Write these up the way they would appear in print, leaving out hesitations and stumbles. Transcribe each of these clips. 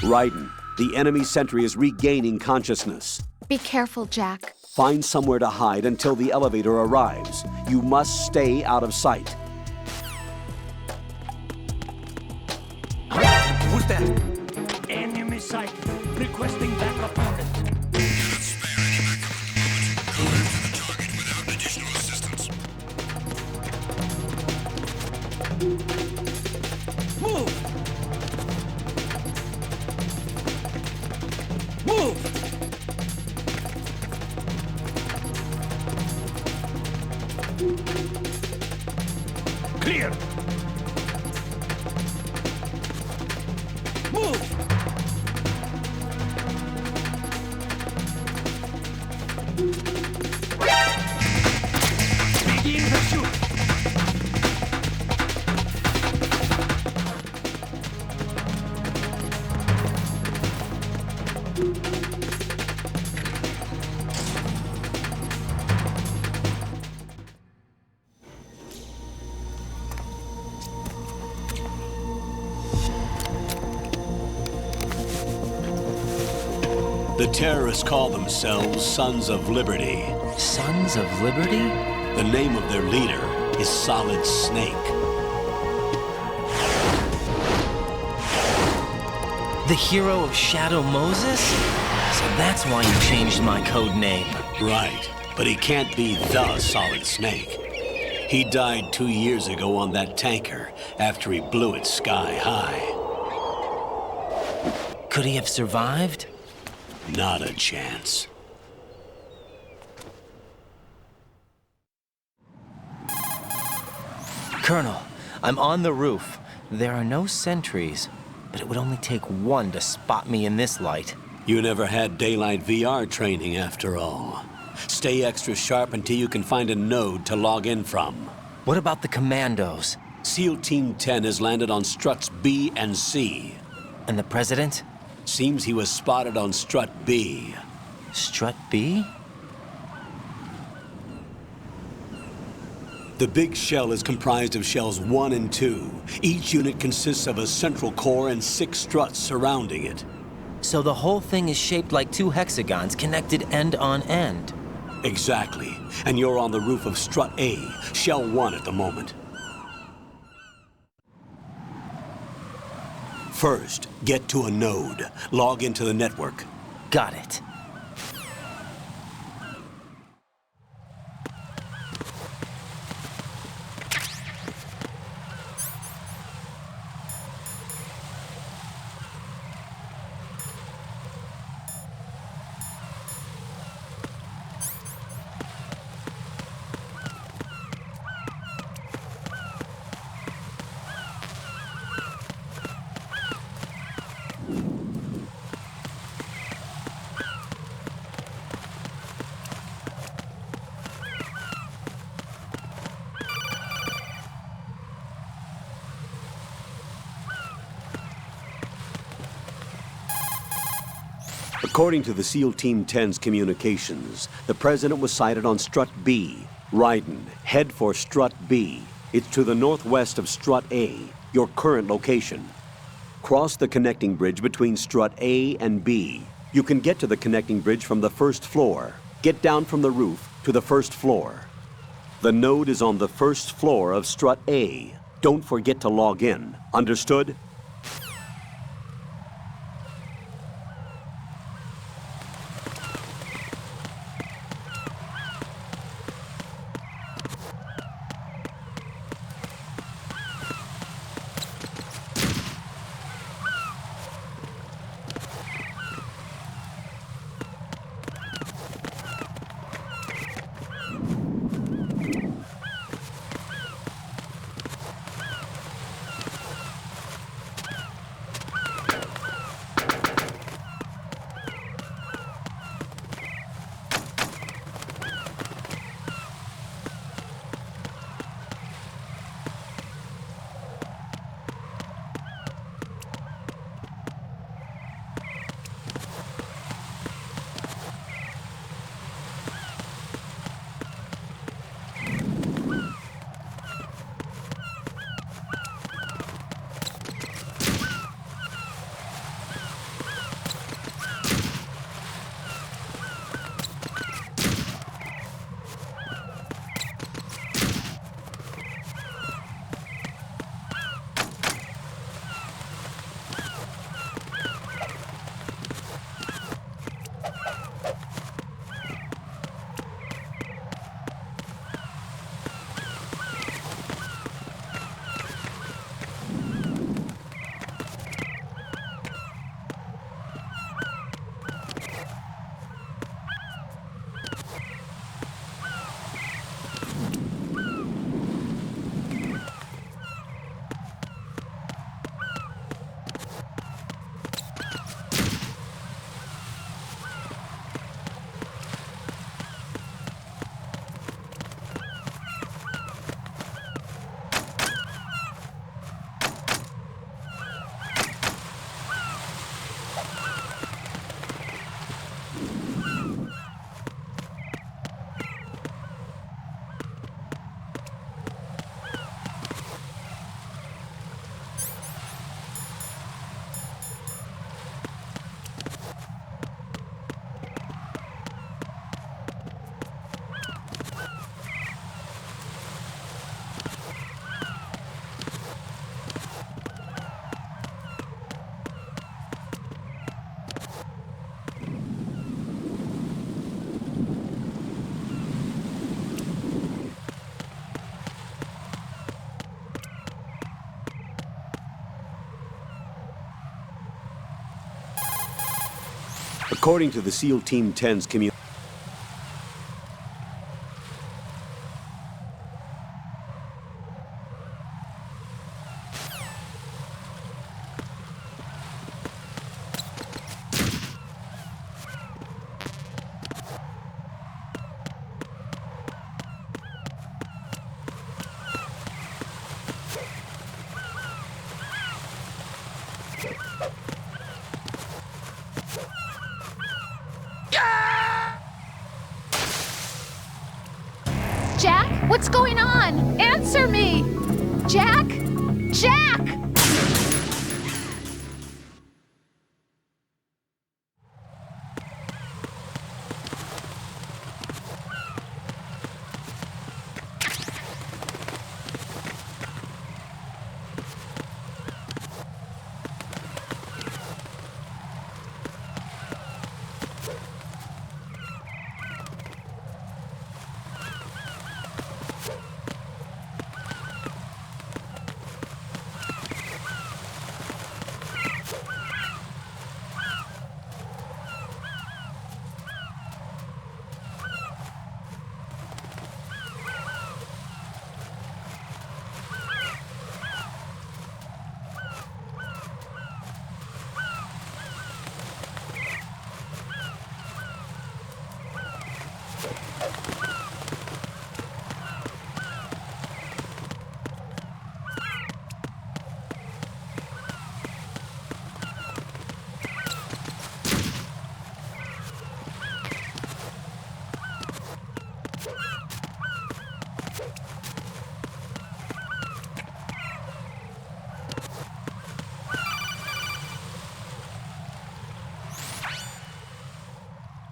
Raiden, the enemy sentry is regaining consciousness. Be careful, Jack. Find somewhere to hide until the elevator arrives. You must stay out of sight. Who's that? Enemy sight. Requesting backup unit. Cannot spare any backup equipment. Collect to the target without additional assistance. Move! Move! Clear. Move! Begin pursuit. The terrorists call themselves Sons of Liberty. Sons of Liberty? The name of their leader is Solid Snake. The hero of Shadow Moses? So that's why you changed my code name. Right, but he can't be the Solid Snake. He died 2 years ago on that tanker after he blew it sky high. Could he have survived? Not a chance. Colonel, I'm on the roof. There are no sentries, but it would only take one to spot me in this light. You never had daylight VR training after all. Stay extra sharp until you can find a node to log in from. What about the commandos? SEAL Team 10 has landed on struts B and C. And the president? Seems he was spotted on strut B. Strut B? The big shell is comprised of shells 1 and 2. Each unit consists of a central core and 6 struts surrounding it. So the whole thing is shaped like 2 hexagons connected end on end. Exactly. And you're on the roof of strut A, shell 1 at the moment. First, get to a node. Log into the network. Got it. According to the SEAL Team 10's communications, the president was sighted on strut B. Raiden, head for strut B. It's to the northwest of strut A, your current location. Cross the connecting bridge between strut A and B. You can get to the connecting bridge from the first floor. Get down from the roof to the first floor. The node is on the first floor of strut A. Don't forget to log in. Understood? According to the SEAL Team 10's community. Jack, what's going on? Answer me! Jack? Jack!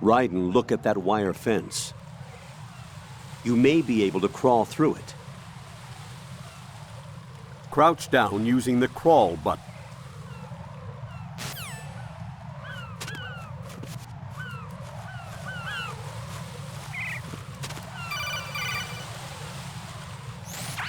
Raiden, look at that wire fence. You may be able to crawl through it. Crouch down using the crawl button.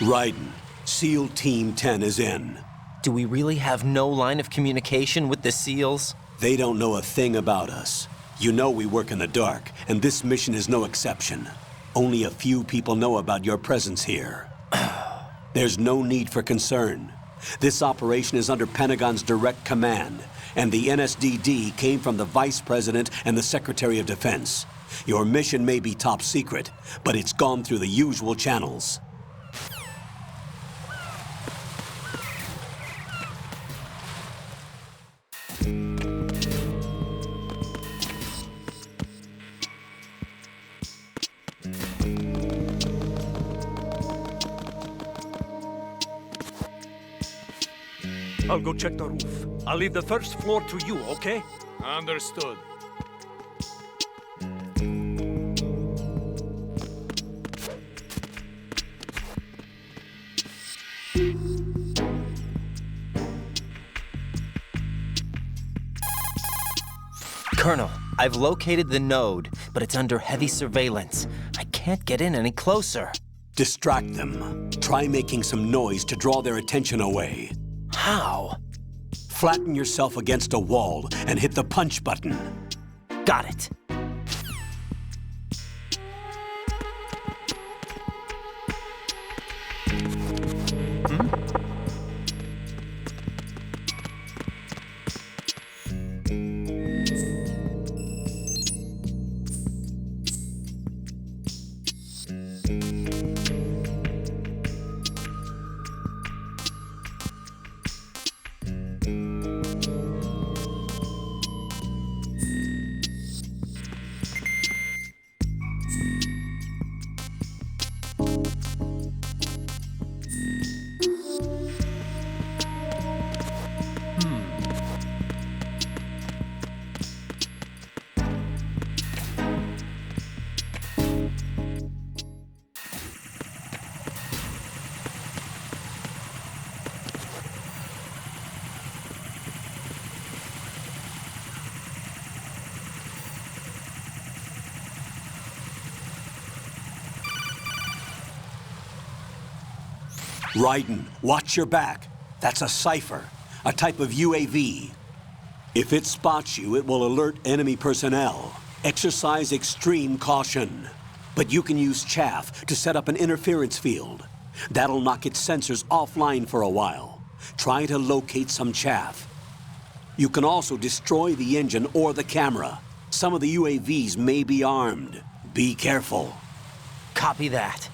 Raiden, SEAL Team 10 is in. Do we really have no line of communication with the SEALs? They don't know a thing about us. You know we work in the dark, and this mission is no exception. Only a few people know about your presence here. There's no need for concern. This operation is under Pentagon's direct command, and the NSDD came from the Vice President and the Secretary of Defense. Your mission may be top secret, but it's gone through the usual channels. I'll go check the roof. I'll leave the first floor to you, okay? Understood. Colonel, I've located the node, but it's under heavy surveillance. I can't get in any closer. Distract them. Try making some noise to draw their attention away. How? Flatten yourself against a wall and hit the punch button. Got it. Raiden, watch your back. That's a cipher, a type of UAV. If it spots you, it will alert enemy personnel. Exercise extreme caution. But you can use chaff to set up an interference field. That'll knock its sensors offline for a while. Try to locate some chaff. You can also destroy the engine or the camera. Some of the UAVs may be armed. Be careful. Copy that.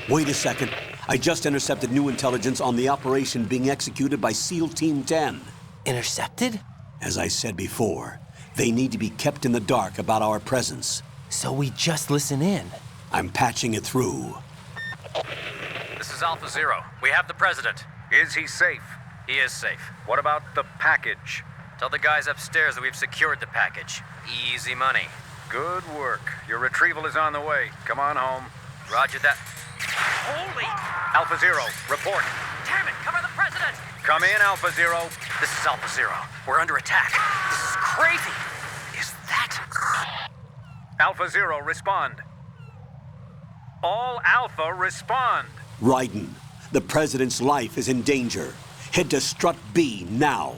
Wait a second. I just intercepted new intelligence on the operation being executed by SEAL Team 10. Intercepted? As I said before, they need to be kept in the dark about our presence. So we just listen in. I'm patching it through. This is Alpha Zero. We have the president. Is he safe? He is safe. What about the package? Tell the guys upstairs that we've secured the package. Easy money. Good work. Your retrieval is on the way. Come on home. Roger that. Holy! Alpha Zero, report. Damn it, cover the president! Come in, Alpha Zero. This is Alpha Zero. We're under attack. This is crazy. Is that... Alpha Zero, respond. All Alpha, respond. Raiden, the president's life is in danger. Head to Strut B now.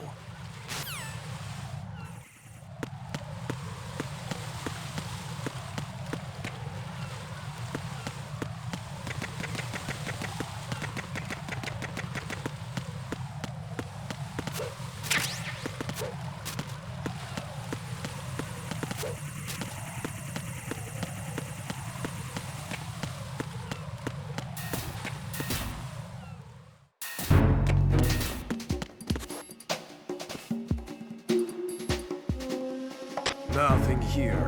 Nothing here.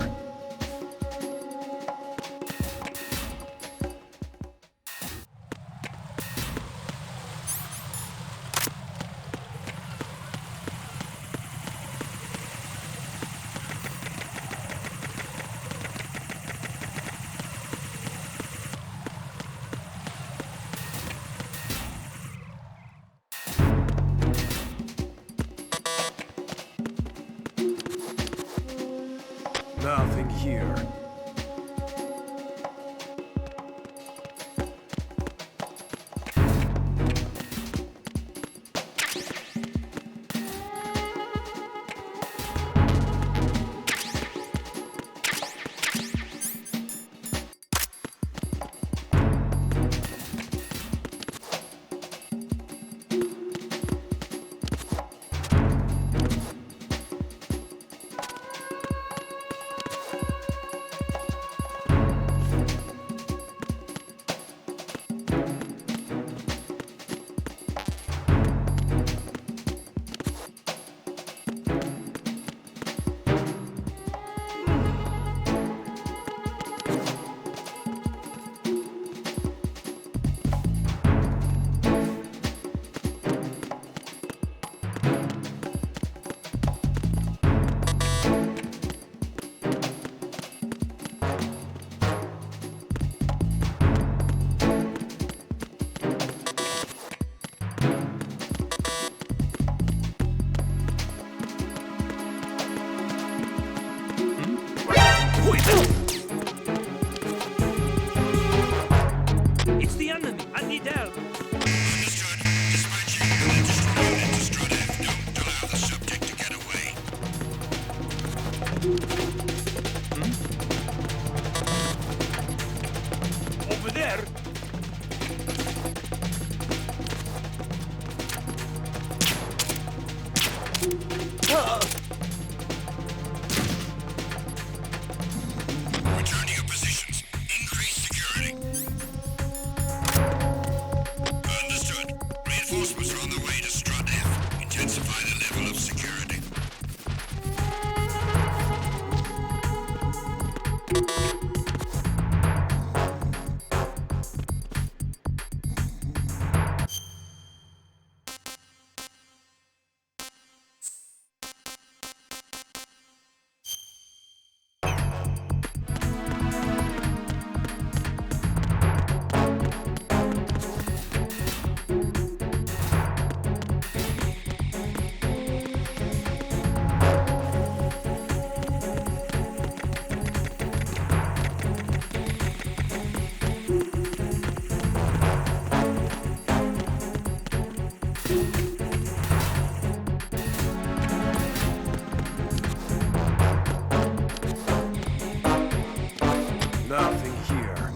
Nothing here. It's the enemy. I need help. Understood. Dispatching unit destroyer into Strut F. Don't allow the subject to get away. Over there. Nothing here.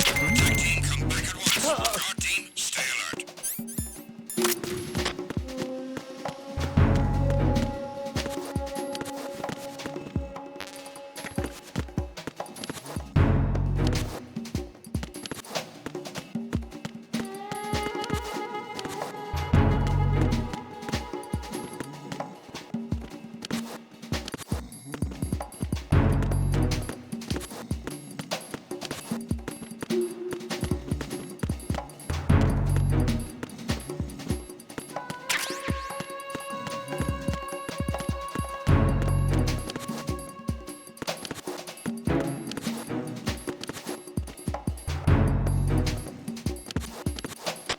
Attack team, come back at once. Guard team, stay alert.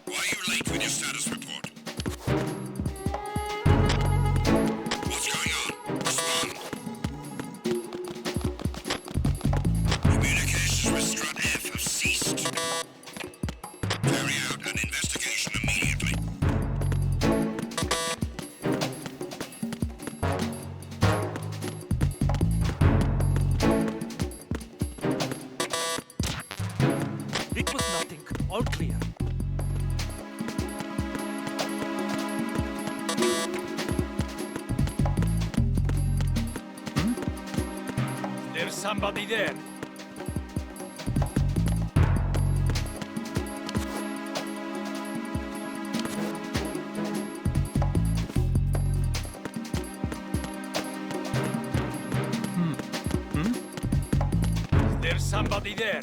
Why are you late with your status report? What's going on? Respond. Communications with Strut F have ceased. Carry out an investigation immediately. It was nothing. All clear. There's somebody there. There's somebody there.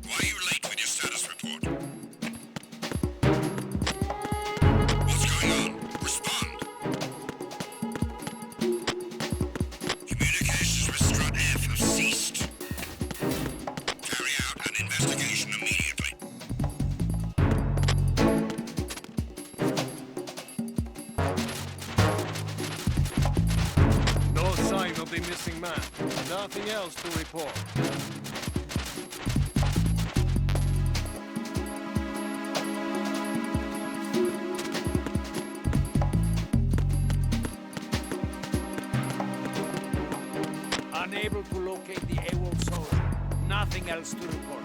Why are you late with your status report? What's going on? Respond. Communications with Strut F have ceased. Carry out an investigation immediately. No sign of the missing man. Nothing else to report. Unable to locate the AWOL soldier. Nothing else to report.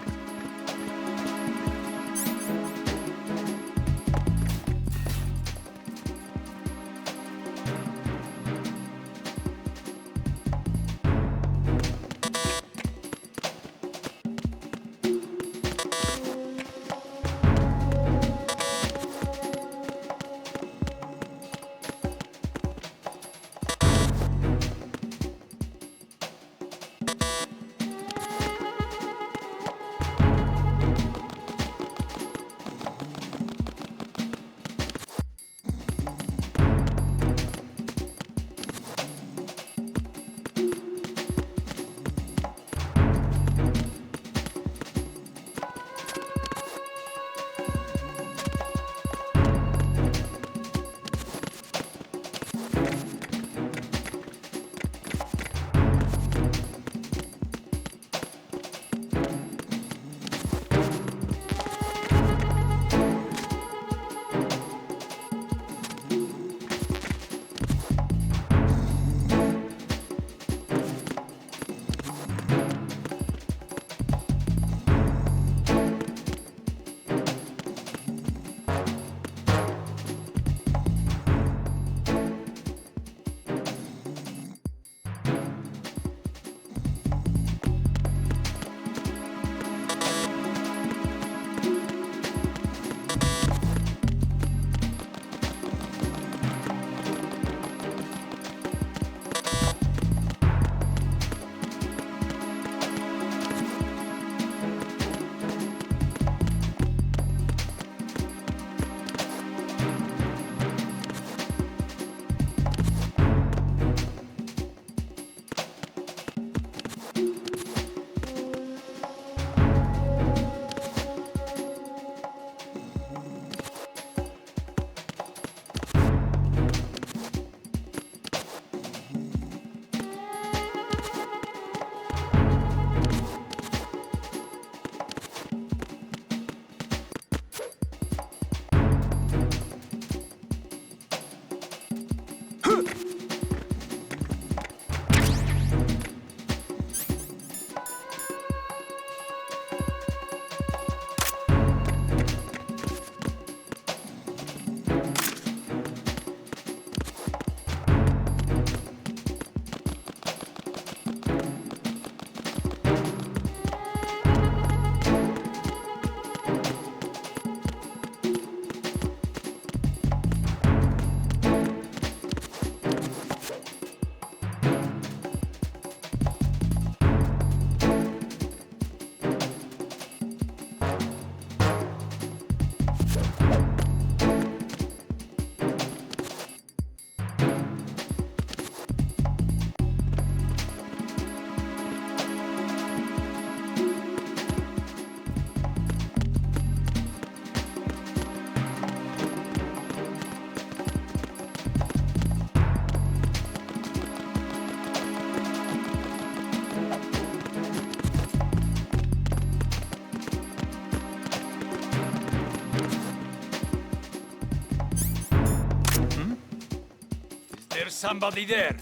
somebody there?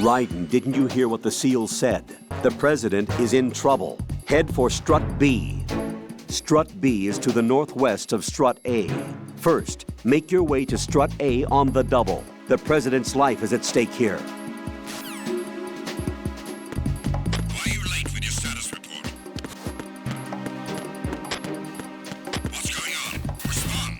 Raiden, didn't you hear what the SEAL said? The President is in trouble. Head for Strut B. Strut B is to the northwest of Strut A. First, make your way to Strut A on the double. The President's life is at stake here. Why are you late with your status report? What's going on? Respond.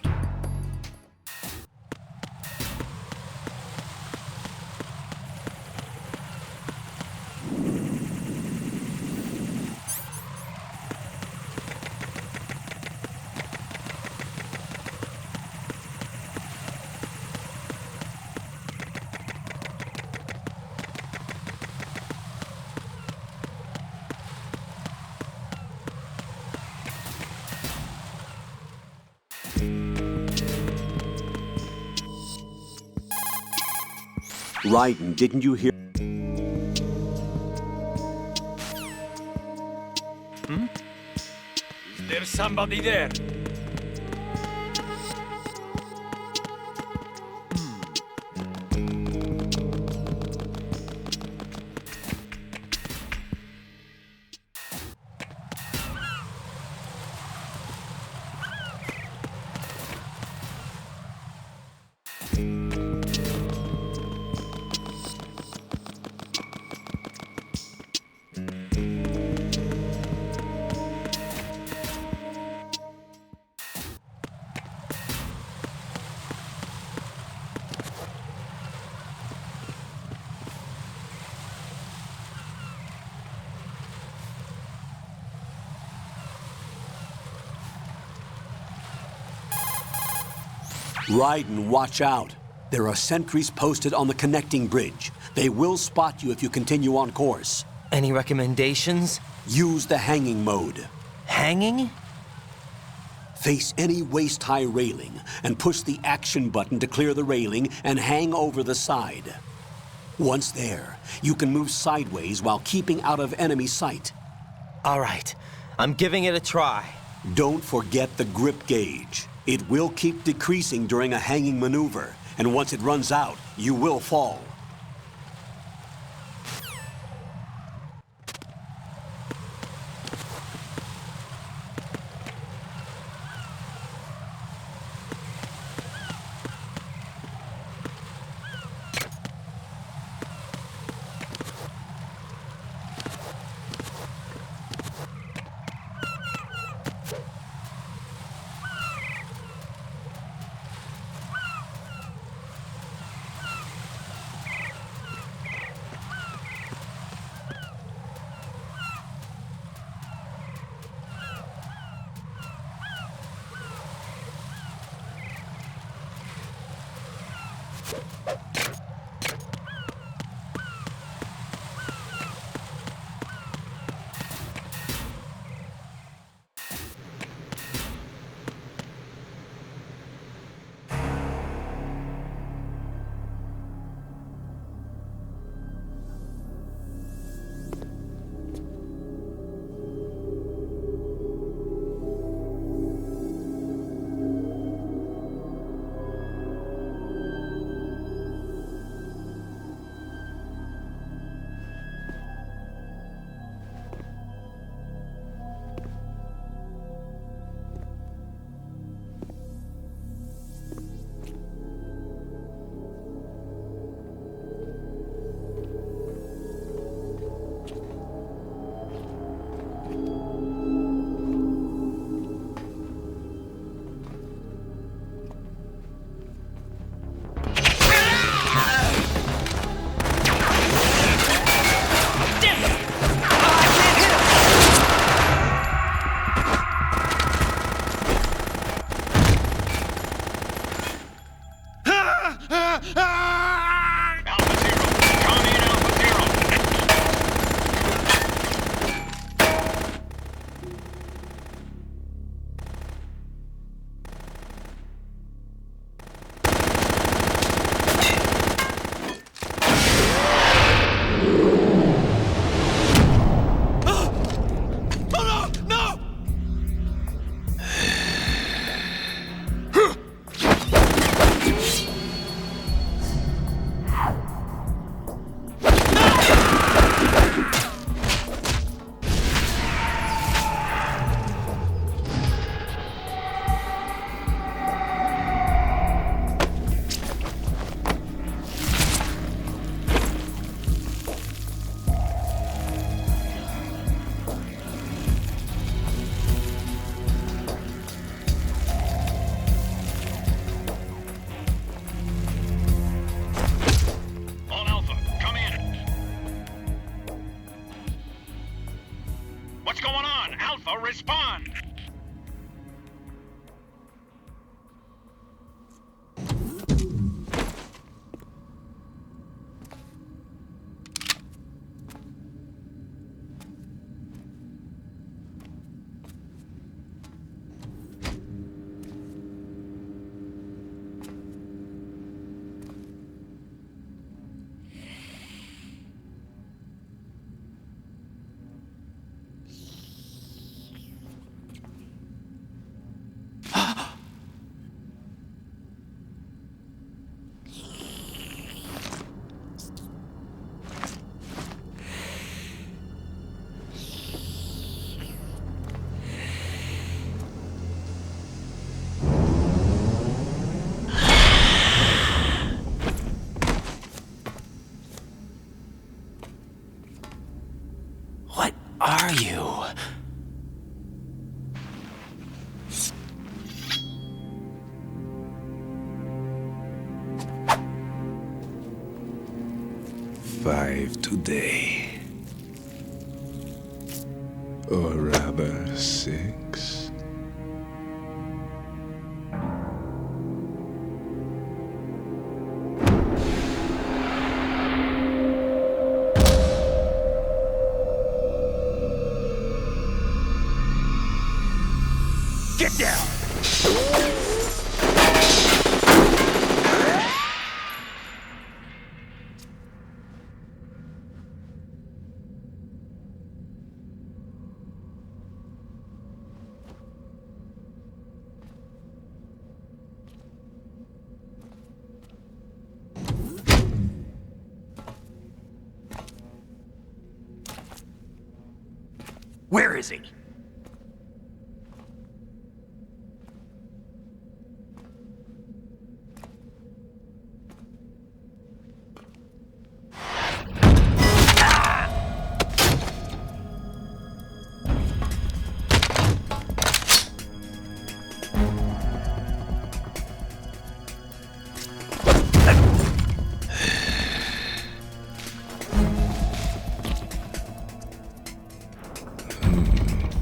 Raiden, didn't you hear? Is there somebody there? Raiden, watch out. There are sentries posted on the connecting bridge. They will spot you if you continue on course. Any recommendations? Use the hanging mode. Hanging? Face any waist-high railing and push the action button to clear the railing and hang over the side. Once there, you can move sideways while keeping out of enemy sight. All right, I'm giving it a try. Don't forget the grip gauge. It will keep decreasing during a hanging maneuver, and once it runs out, you will fall. What's going on? Alpha, respond! What are you? Five today. Or rather, 6. Get down! Where is he?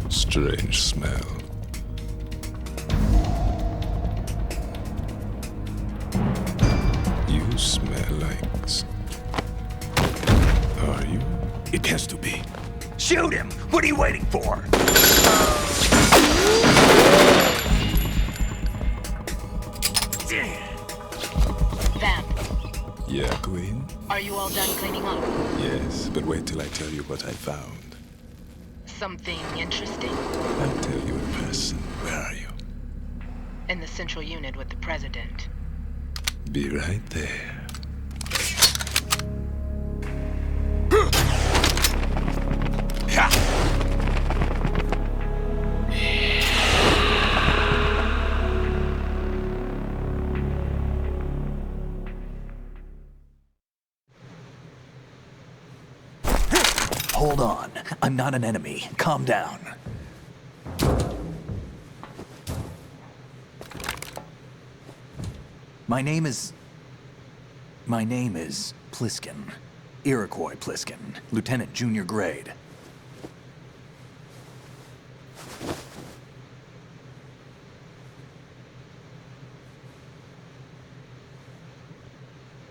Strange smell. You smell like... Are you? It has to be. Shoot him! What are you waiting for? Vamp, Yeah, Queen? are you all done cleaning up? Yes, but wait till I tell you what I found. Something interesting? I'll tell you in person. Where are you? In the central unit with the president. Be right there. Hold on. I'm not an enemy. Calm down. My name is Pliskin. Iroquois Pliskin. Lieutenant Junior Grade.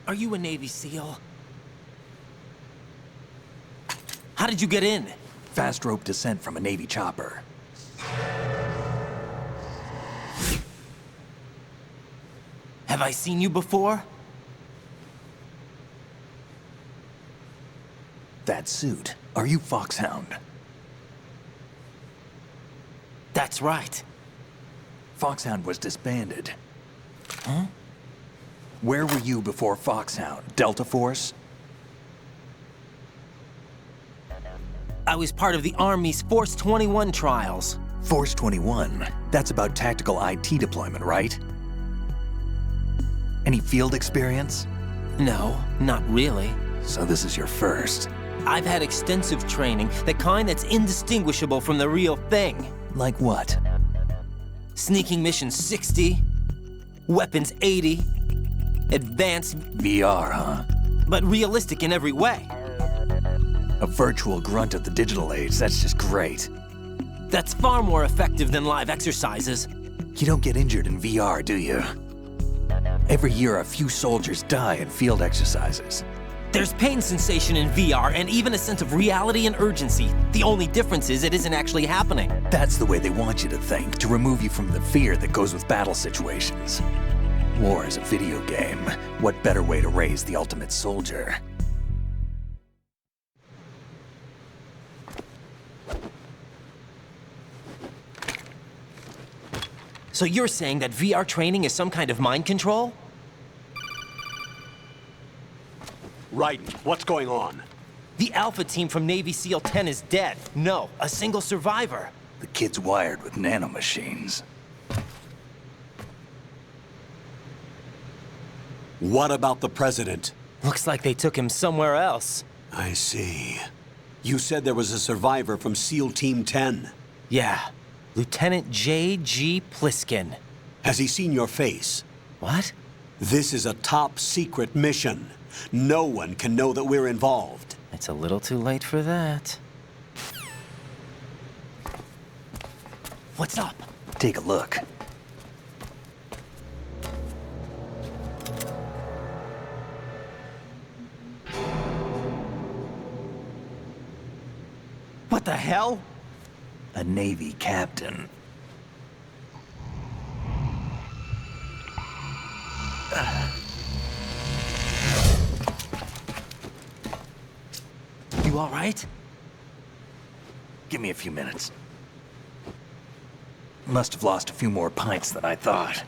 Are you a Navy SEAL? How did you get in? Fast rope descent from a Navy chopper. Have I seen you before? That suit. Are you Foxhound? That's right. Foxhound was disbanded. Huh? Where were you before Foxhound? Delta Force? I was part of the Army's Force 21 trials. Force 21? That's about tactical IT deployment, right? Any field experience? No, not really. So this is your first. I've had extensive training, the kind that's indistinguishable from the real thing. Like what? Sneaking mission 60, weapons 80, advanced, VR, huh? but realistic in every way. A virtual grunt of the digital age, that's just great. That's far more effective than live exercises. You don't get injured in VR, do you? Every year, a few soldiers die in field exercises. There's pain sensation in VR and even a sense of reality and urgency. The only difference is it isn't actually happening. That's the way they want you to think, to remove you from the fear that goes with battle situations. War is a video game. What better way to raise the ultimate soldier? So you're saying that VR training is some kind of mind control? Raiden, what's going on? The Alpha team from Navy SEAL 10 is dead. No, a single survivor. The kid's wired with nanomachines. What about the president? Looks like they took him somewhere else. I see. You said there was a survivor from SEAL Team 10. Yeah, Lieutenant J.G. Pliskin. Has he seen your face? What? This is a top secret mission. No one can know that we're involved. It's a little too late for that. What's up? Take a look. What the hell? A Navy captain. You all right? Give me a few minutes. Must have lost a few more pints than I thought.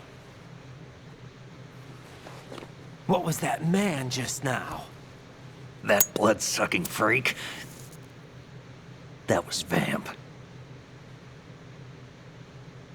What was that man just now? That blood-sucking freak? That was Vamp.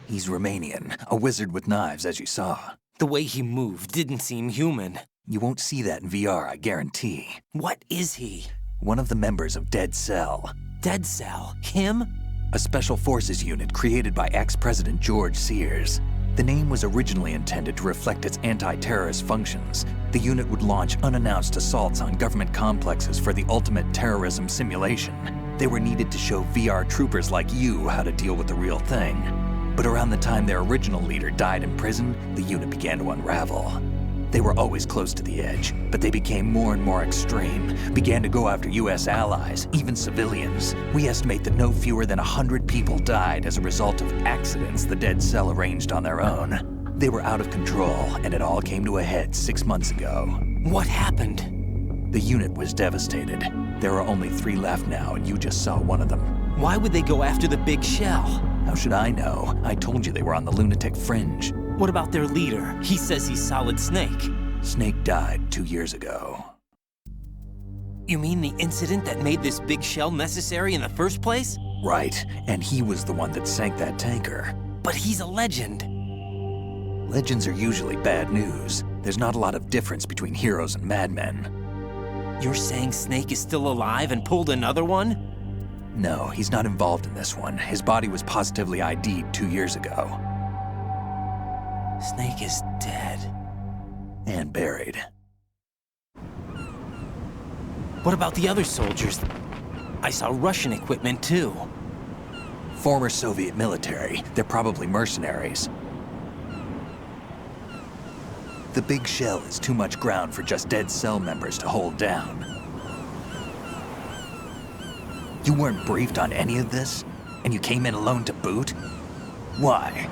He's Romanian, a wizard with knives, as you saw. The way he moved didn't seem human. You won't see that in VR, I guarantee. What is he? One of the members of Dead Cell. Dead Cell? Him? A special forces unit created by ex-President George Sears. The name was originally intended to reflect its anti-terrorist functions. The unit would launch unannounced assaults on government complexes for the ultimate terrorism simulation. They were needed to show VR troopers like you how to deal with the real thing. But around the time their original leader died in prison, the unit began to unravel. They were always close to the edge, but they became more and more extreme, began to go after US allies, even civilians. We estimate that no fewer than 100 people died as a result of accidents the Dead Cell arranged on their own. They were out of control, and it all came to a head 6 months ago. What happened? The unit was devastated. There are only 3 left now, and you just saw one of them. Why would they go after the big shell? How should I know? I told you they were on the lunatic fringe. What about their leader? He says he's Solid Snake. Snake died 2 years ago. You mean the incident that made this big shell necessary in the first place? Right, and he was the one that sank that tanker. But he's a legend. Legends are usually bad news. There's not a lot of difference between heroes and madmen. You're saying Snake is still alive and pulled another one? No, he's not involved in this one. His body was positively ID'd 2 years ago. Snake is dead. And buried. What about the other soldiers? I saw Russian equipment too. Former Soviet military. They're probably mercenaries. The big shell is too much ground for just Dead Cell members to hold down. You weren't briefed on any of this? And you came in alone to boot? Why?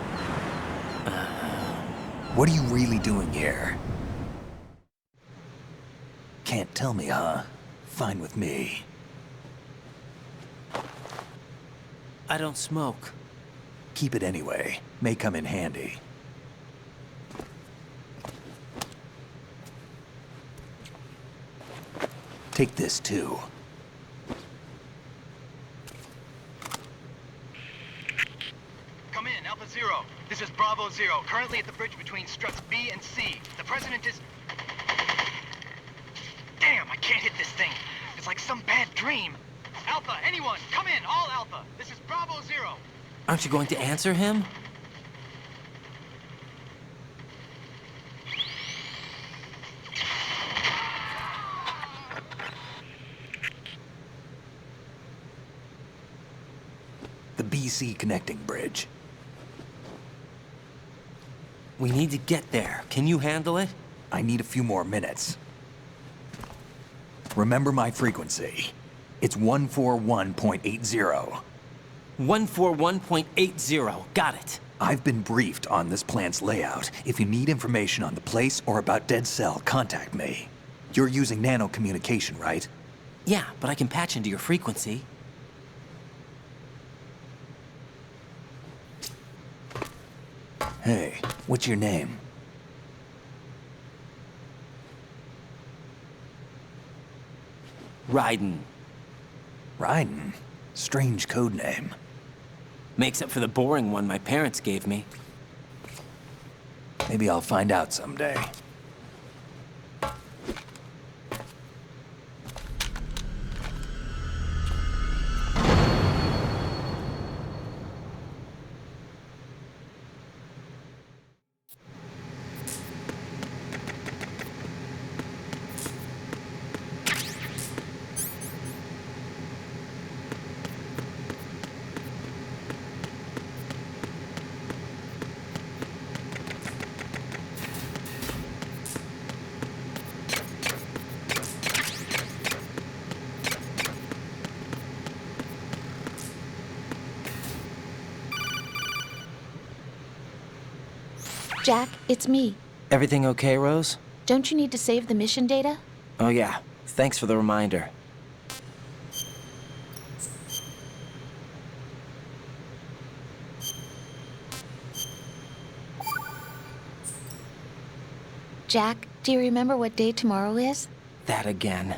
What are you really doing here? Can't tell me, huh? Fine with me. I don't smoke. Keep it anyway. May come in handy. Take this too. Come in, Alpha Zero. This is Bravo Zero, currently at the bridge between struts B and C. The president is... Damn, I can't hit this thing. It's like some bad dream. Alpha, anyone, come in, all Alpha. This is Bravo Zero. Aren't you going to answer him? The BC connecting bridge. We need to get there. Can you handle it? I need a few more minutes. Remember my frequency. It's 141.80. 141.80. Got it. I've been briefed on this plant's layout. If you need information on the place or about Dead Cell, contact me. You're using nano communication, right? Yeah, but I can patch into your frequency. Hey, what's your name? Raiden. Raiden? Strange code name. Makes up for the boring one my parents gave me. Maybe I'll find out someday. Jack, it's me. Everything okay, Rose? Don't you need to save the mission data? Oh yeah. Thanks for the reminder. Jack, do you remember what day tomorrow is? That again.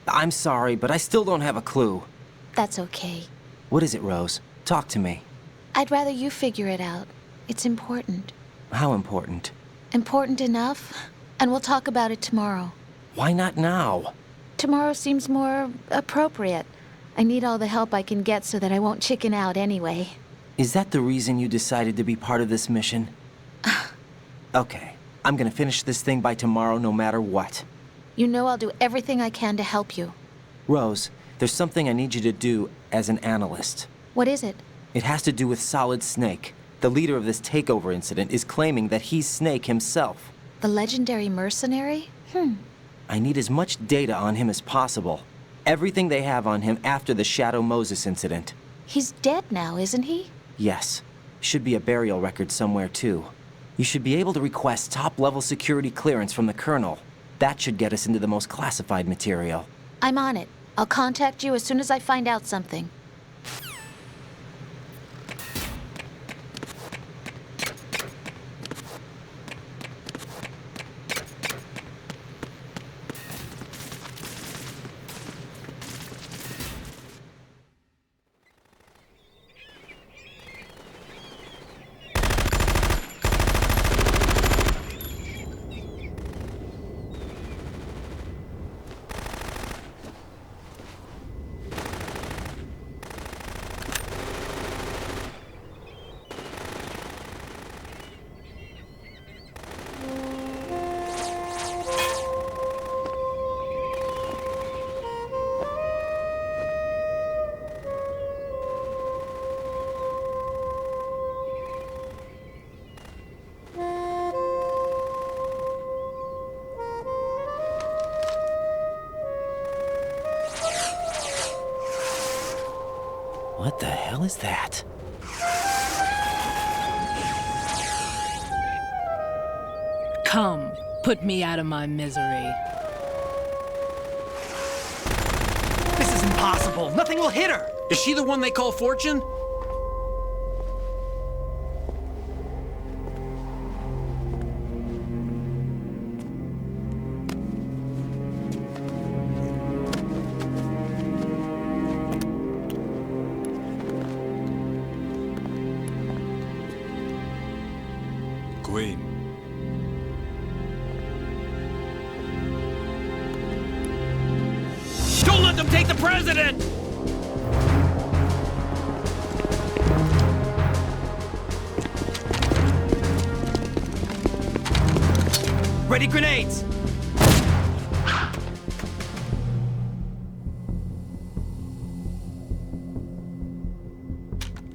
I'm sorry, but I still don't have a clue. That's okay. What is it, Rose? Talk to me. I'd rather you figure it out. It's important. How important? Important enough? And we'll talk about it tomorrow. Why not now? Tomorrow seems more appropriate. I need all the help I can get so that I won't chicken out anyway. Is that the reason you decided to be part of this mission? Okay. I'm gonna finish this thing by tomorrow no matter what. You know I'll do everything I can to help you. Rose, there's something I need you to do as an analyst. What is it? It has to do with Solid Snake. The leader of this takeover incident is claiming that he's Snake himself. The legendary mercenary? I need as much data on him as possible. Everything they have on him after the Shadow Moses incident. He's dead now, isn't he? Yes. Should be a burial record somewhere, too. You should be able to request top-level security clearance from the Colonel. That should get us into the most classified material. I'm on it. I'll contact you as soon as I find out something. What the hell is that? Come, put me out of my misery. This is impossible. Nothing will hit her. Is she the one they call Fortune? Queen. Don't let them take the president! Ready grenades!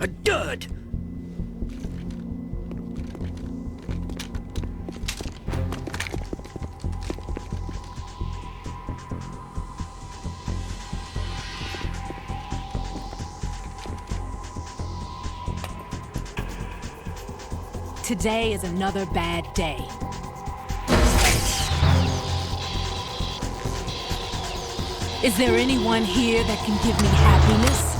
A dud! Today is another bad day. Is there anyone here that can give me happiness?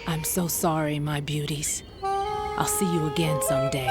I'm so sorry, my beauties. I'll see you again someday.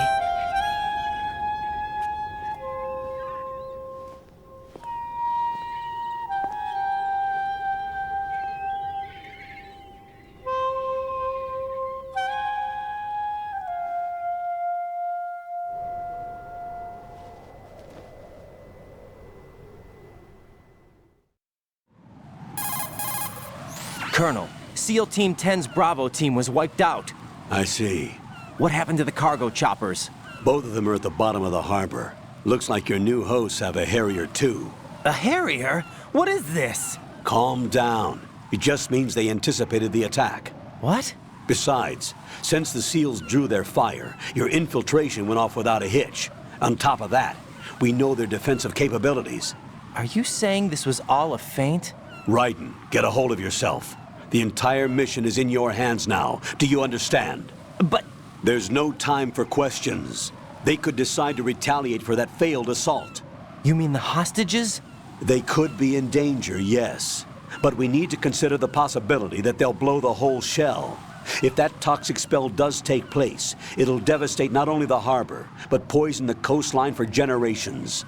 Colonel, SEAL Team 10's Bravo team was wiped out. I see. What happened to the cargo choppers? Both of them are at the bottom of the harbor. Looks like your new hosts have a Harrier too. A Harrier? What is this? Calm down. It just means they anticipated the attack. What? Besides, since the SEALs drew their fire, your infiltration went off without a hitch. On top of that, we know their defensive capabilities. Are you saying this was all a feint? Raiden, get a hold of yourself. The entire mission is in your hands now. Do you understand? But... There's no time for questions. They could decide to retaliate for that failed assault. You mean the hostages? They could be in danger, yes. But we need to consider the possibility that they'll blow the whole shell. If that toxic spell does take place, it'll devastate not only the harbor, but poison the coastline for generations.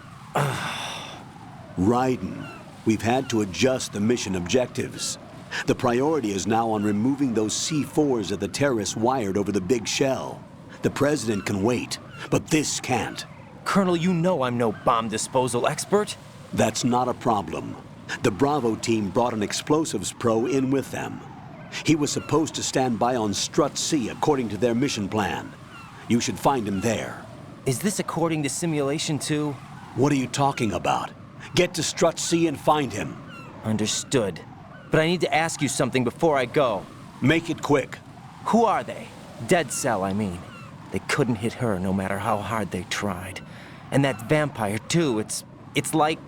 Raiden, we've had to adjust the mission objectives. The priority is now on removing those C4s that the terrorists wired over the big shell. The President can wait, but this can't. Colonel, you know I'm no bomb disposal expert. That's not a problem. The Bravo team brought an explosives pro in with them. He was supposed to stand by on Strut C according to their mission plan. You should find him there. Is this according to Simulation 2? What are you talking about? Get to Strut C and find him. Understood. But I need to ask you something before I go. Make it quick. Who are they? Dead Cell, I mean. They couldn't hit her no matter how hard they tried. And that vampire, too, it's like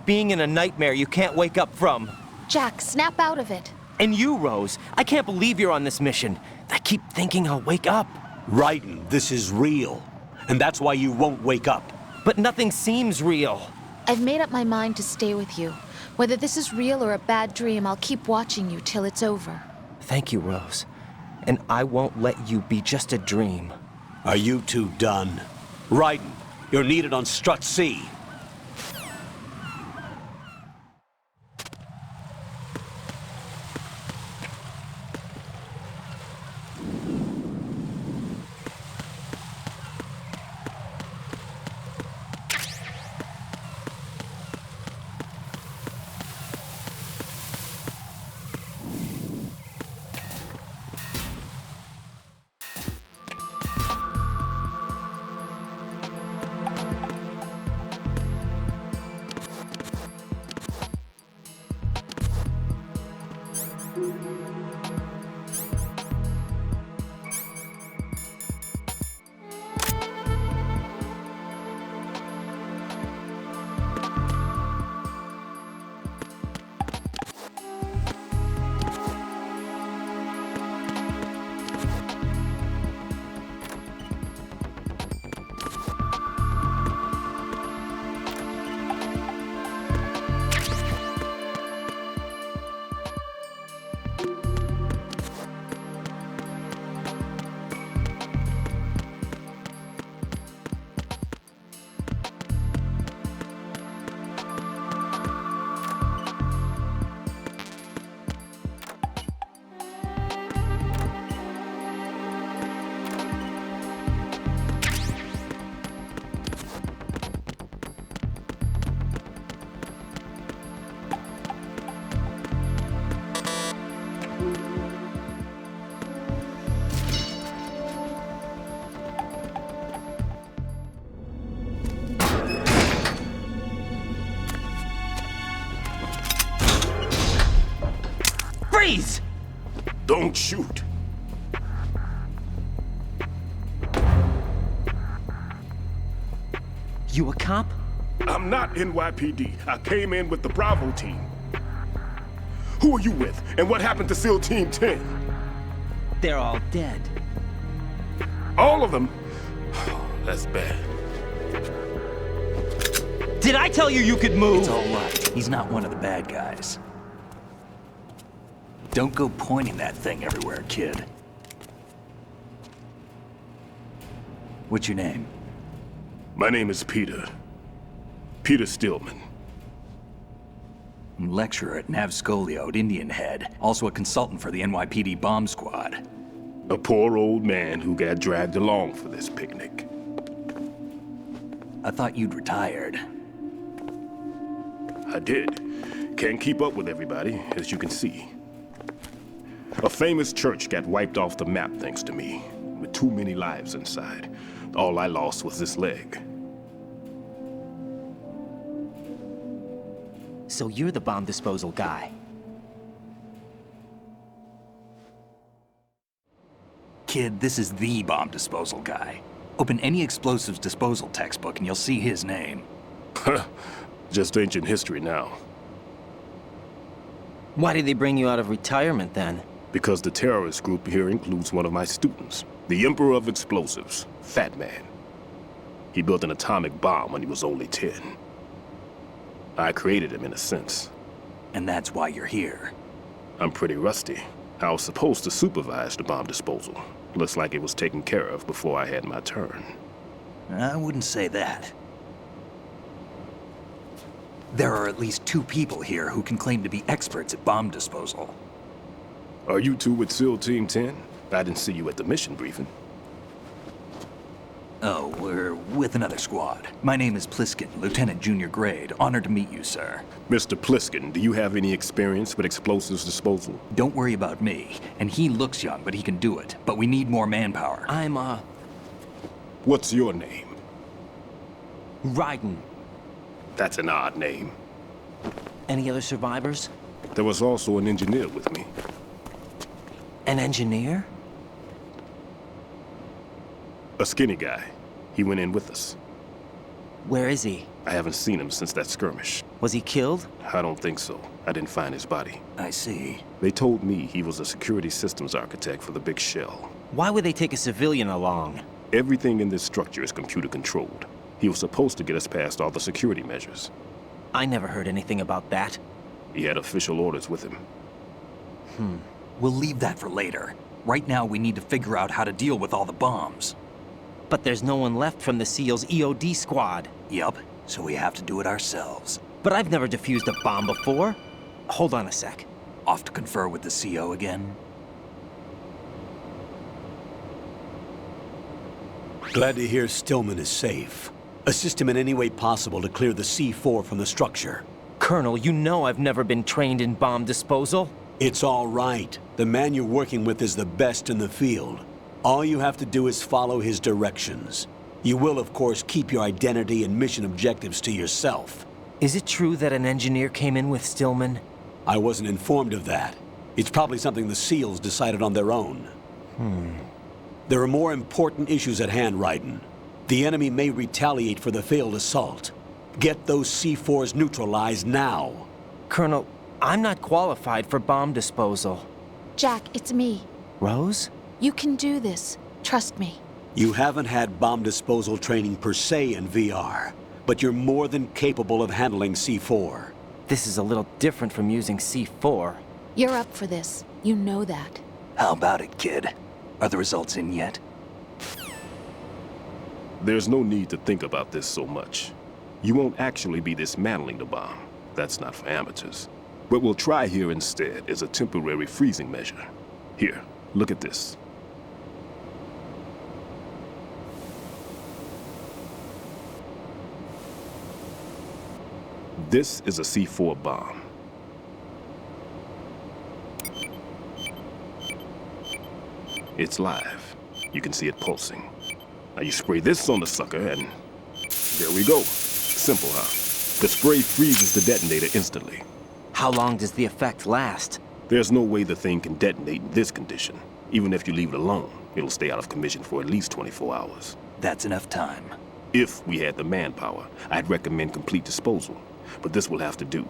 being in a nightmare you can't wake up from. Jack, snap out of it. And you, Rose, I can't believe you're on this mission. I keep thinking I'll wake up. Raiden, this is real. And that's why you won't wake up. But nothing seems real. I've made up my mind to stay with you. Whether this is real or a bad dream, I'll keep watching you till it's over. Thank you, Rose. And I won't let you be just a dream. Are you two done? Raiden, you're needed on Strut C. Freeze! Don't shoot. You a cop? I'm not NYPD. I came in with the Bravo team. Who are you with? And what happened to SEAL Team 10? They're all dead. All of them? That's bad. Did I tell you you could move? It's all right. He's not one of the bad guys. Don't go pointing that thing everywhere, kid. What's your name? My name is Peter. Peter Stillman. Lecturer at Navscolio at Indian Head. Also a consultant for the NYPD bomb squad. A poor old man who got dragged along for this picnic. I thought you'd retired. I did. Can't keep up with everybody, as you can see. A famous church got wiped off the map thanks to me, with too many lives inside. All I lost was this leg. So you're the bomb disposal guy. Kid, this is the bomb disposal guy. Open any explosives disposal textbook and you'll see his name. Just ancient history now. Why did they bring you out of retirement then? Because the terrorist group here includes one of my students, the Emperor of Explosives, Fat Man. He built an atomic bomb when he was only 10. I created him in a sense. And that's why you're here. I'm pretty rusty. I was supposed to supervise the bomb disposal. Looks like it was taken care of before I had my turn. I wouldn't say that. There are at least 2 people here who can claim to be experts at bomb disposal. Are you two with SEAL Team 10? I didn't see you at the mission briefing. Oh, we're with another squad. My name is Pliskin, Lieutenant Junior Grade. Honored to meet you, sir. Mr. Pliskin, do you have any experience with explosives disposal? Don't worry about me. And he looks young, but he can do it. But we need more manpower. I'm, What's your name? Raiden. That's an odd name. Any other survivors? There was also an engineer with me. An engineer? A skinny guy. He went in with us. Where is he? I haven't seen him since that skirmish. Was he killed? I don't think so. I didn't find his body. I see. They told me he was a security systems architect for the big shell. Why would they take a civilian along? Everything in this structure is computer controlled. He was supposed to get us past all the security measures. I never heard anything about that. He had official orders with him. We'll leave that for later. Right now, we need to figure out how to deal with all the bombs. But there's no one left from the SEAL's EOD squad. Yup, so we have to do it ourselves. But I've never defused a bomb before. Hold on a sec. Off to confer with the CO again? Glad to hear Stillman is safe. Assist him in any way possible to clear the C4 from the structure. Colonel, you know I've never been trained in bomb disposal. It's all right. The man you're working with is the best in the field. All you have to do is follow his directions. You will, of course, keep your identity and mission objectives to yourself. Is it true that an engineer came in with Stillman? I wasn't informed of that. It's probably something the SEALs decided on their own. There are more important issues at hand, Raiden. The enemy may retaliate for the failed assault. Get those C4s neutralized now. Colonel, I'm not qualified for bomb disposal. Jack, it's me. Rose? You can do this. Trust me. You haven't had bomb disposal training per se in VR, but you're more than capable of handling C4. This is a little different from using C4. You're up for this. You know that. How about it, kid? Are the results in yet? There's no need to think about this so much. You won't actually be dismantling the bomb. That's not for amateurs. What we'll try here instead is a temporary freezing measure. Here, look at this. This is a C4 bomb. It's live. You can see it pulsing. Now you spray this on the sucker and there we go. Simple, huh? The spray freezes the detonator instantly. How long does the effect last? There's no way the thing can detonate in this condition. Even if you leave it alone, it'll stay out of commission for at least 24 hours. That's enough time. If we had the manpower, I'd recommend complete disposal. But this will have to do.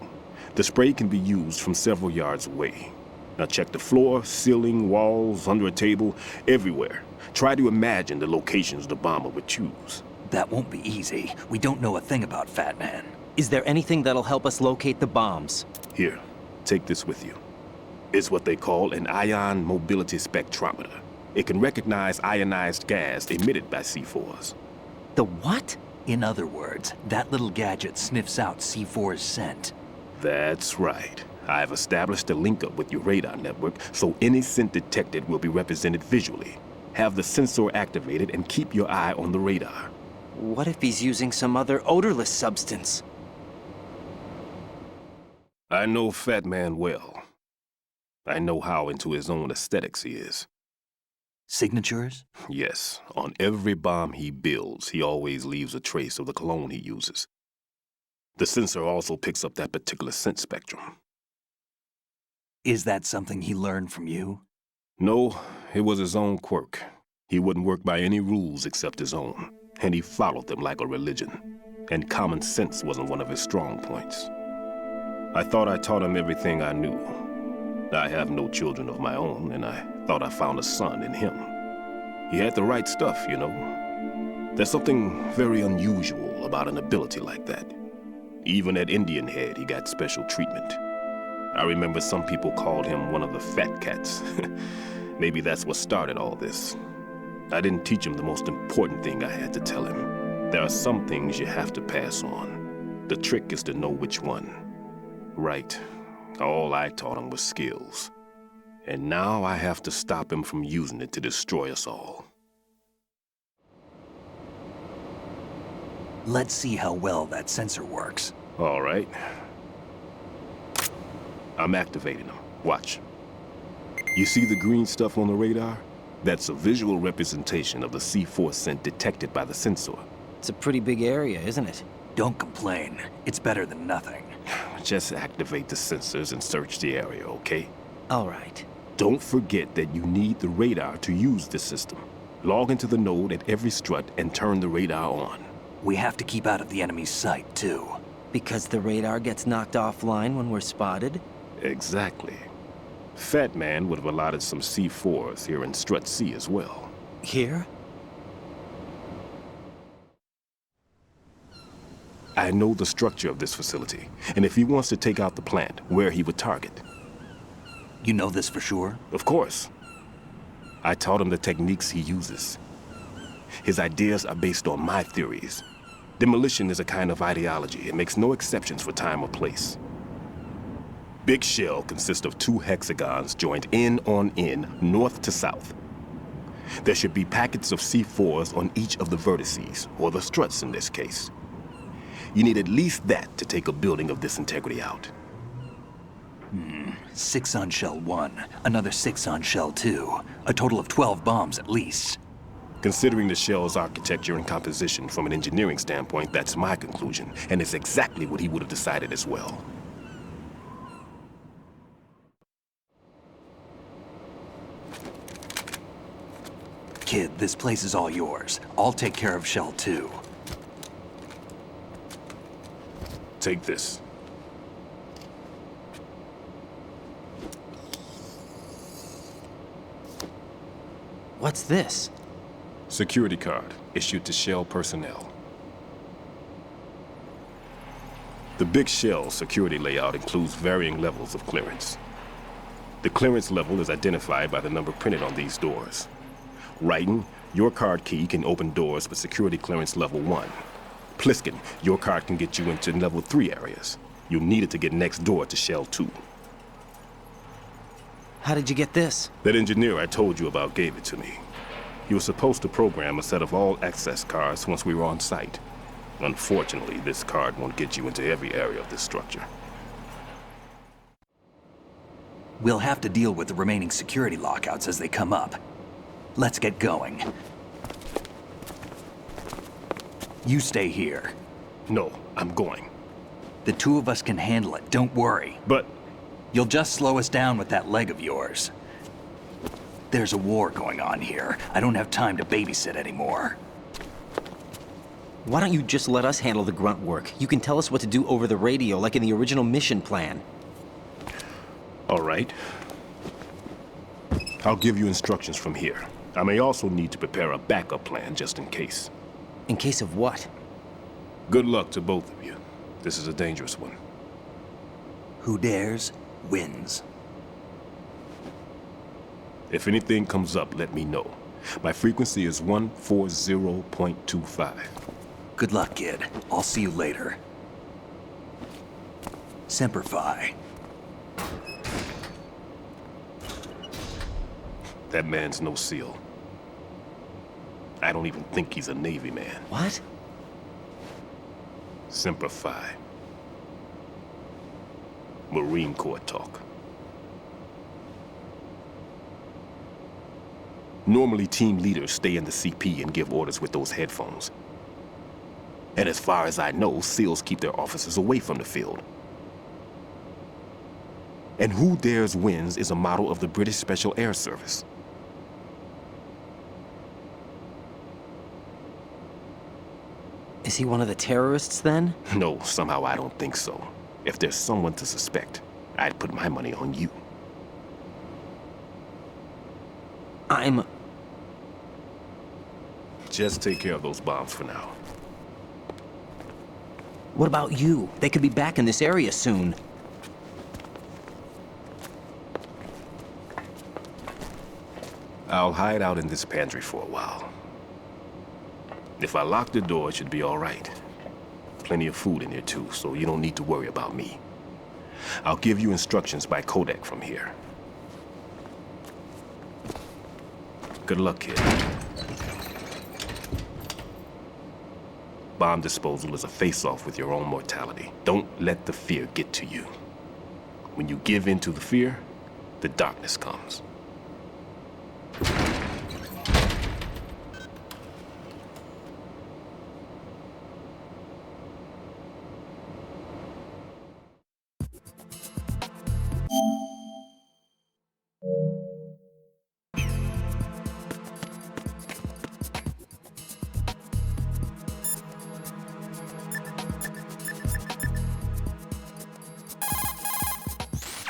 The spray can be used from several yards away. Now check the floor, ceiling, walls, under a table, everywhere. Try to imagine the locations the bomber would choose. That won't be easy. We don't know a thing about Fat Man. Is there anything that'll help us locate the bombs? Here, take this with you. It's what they call an ion mobility spectrometer. It can recognize ionized gas emitted by C4s. The what? In other words, that little gadget sniffs out C4's scent. That's right. I've established a link up with your radar network, so any scent detected will be represented visually. Have the sensor activated and keep your eye on the radar. What if he's using some other odorless substance? I know Fat Man well. I know how into his own aesthetics he is. Signatures? Yes. On every bomb he builds, he always leaves a trace of the cologne he uses. The sensor also picks up that particular scent spectrum. Is that something he learned from you? No, it was his own quirk. He wouldn't work by any rules except his own, and he followed them like a religion. And common sense wasn't one of his strong points. I thought I taught him everything I knew. I have no children of my own, and I thought I found a son in him. He had the right stuff, you know. There's something very unusual about an ability like that. Even at Indian Head, he got special treatment. I remember some people called him one of the fat cats. Maybe that's what started all this. I didn't teach him the most important thing I had to tell him. There are some things you have to pass on. The trick is to know which one. Right. All I taught him was skills. And now I have to stop him from using it to destroy us all. Let's see how well that sensor works. All right. I'm activating them. Watch. You see the green stuff on the radar? That's a visual representation of the C4 scent detected by the sensor. It's a pretty big area, isn't it? Don't complain. It's better than nothing. Just activate the sensors and search the area, okay? All right. Don't forget that you need the radar to use this system. Log into the node at every strut and turn the radar on. We have to keep out of the enemy's sight, too. Because the radar gets knocked offline when we're spotted? Exactly. Fat Man would have allotted some C4s here in Strut C as well. Here? I know the structure of this facility, and if he wants to take out the plant, where he would target. You know this for sure? Of course. I taught him the techniques he uses. His ideas are based on my theories. Demolition is a kind of ideology. It makes no exceptions for time or place. Big Shell consists of 2 hexagons joined end on end, north to south. There should be packets of C4s on each of the vertices, or the struts in this case. You need at least that to take a building of this integrity out. 6 on Shell 1, another 6 on Shell 2. A total of 12 bombs at least. Considering the shell's architecture and composition from an engineering standpoint, that's my conclusion, and it's exactly what he would have decided as well. Kid, this place is all yours. I'll take care of Shell 2. Take this. What's this? Security card, issued to Shell personnel. The Big Shell security layout includes varying levels of clearance. The clearance level is identified by the number printed on these doors. Raiden, your card key can open doors with security clearance level 1. Pliskin, your card can get you into level 3 areas. You'll need it to get next door to Shell 2. How did you get this? That engineer I told you about gave it to me. He was supposed to program a set of all access cards once we were on site. Unfortunately, this card won't get you into every area of this structure. We'll have to deal with the remaining security lockouts as they come up. Let's get going. You stay here. No, I'm going. The 2 of us can handle it, don't worry. But You'll just slow us down with that leg of yours. There's a war going on here. I don't have time to babysit anymore. Why don't you just let us handle the grunt work? You can tell us what to do over the radio, like in the original mission plan. All right. I'll give you instructions from here. I may also need to prepare a backup plan just in case. In case of what? Good luck to both of you. This is a dangerous one. Who dares, wins. If anything comes up, let me know. My frequency is 140.25. Good luck, kid. I'll see you later. Semper Fi. That man's no SEAL. I don't even think he's a Navy man. What? Semper Fi. Marine Corps talk. Normally, team leaders stay in the CP and give orders with those headphones. And as far as I know, SEALs keep their officers away from the field. And Who Dares Wins is a model of the British Special Air Service. Is he one of the terrorists, then? No, somehow I don't think so. If there's someone to suspect, I'd put my money on you. Just take care of those bombs for now. What about you? They could be back in this area soon. I'll hide out in this pantry for a while. If I lock the door, it should be all right. Plenty of food in here too, so you don't need to worry about me. I'll give you instructions by codec from here. Good luck, kid. Bomb disposal is a face-off with your own mortality. Don't let the fear get to you. When you give in to the fear, the darkness comes.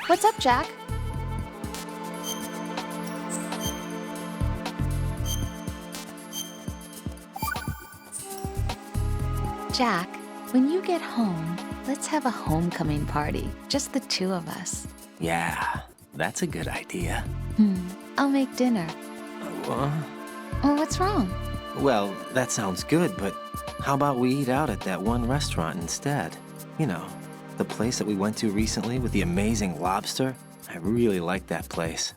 What's up, Jack? Jack, when you get home, let's have a homecoming party. Just the two of us. Yeah, that's a good idea. I'll make dinner. Uh, Oh, what's wrong? well, that sounds good, but how about we eat out at that one restaurant instead? You know, the place that we went to recently with the amazing lobster? I really like that place.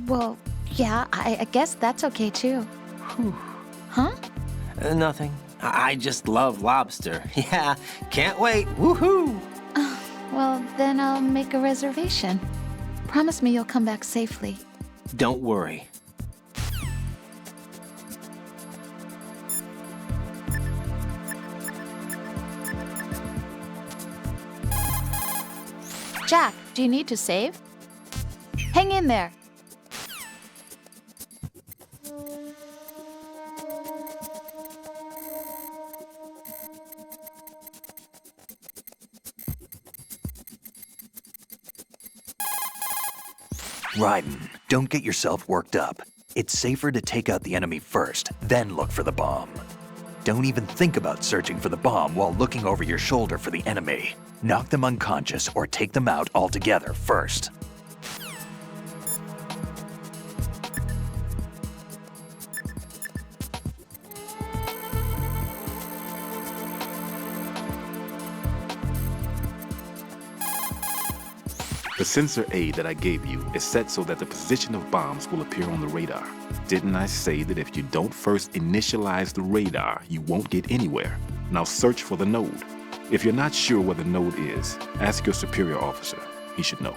Well, yeah, I guess that's okay too. Whew. Huh? Nothing. I just love lobster. Yeah, can't wait. Woohoo! Well, then I'll make a reservation. Promise me you'll come back safely. Don't worry. Jack, do you need to save? Hang in there. Raiden, don't get yourself worked up. It's safer to take out the enemy first, then look for the bomb. Don't even think about searching for the bomb while looking over your shoulder for the enemy. Knock them unconscious or take them out altogether first. The sensor aid that I gave you is set so that the position of bombs will appear on the radar. Didn't I say that if you don't first initialize the radar, you won't get anywhere? Now search for the node. If you're not sure where the node is, ask your superior officer. He should know.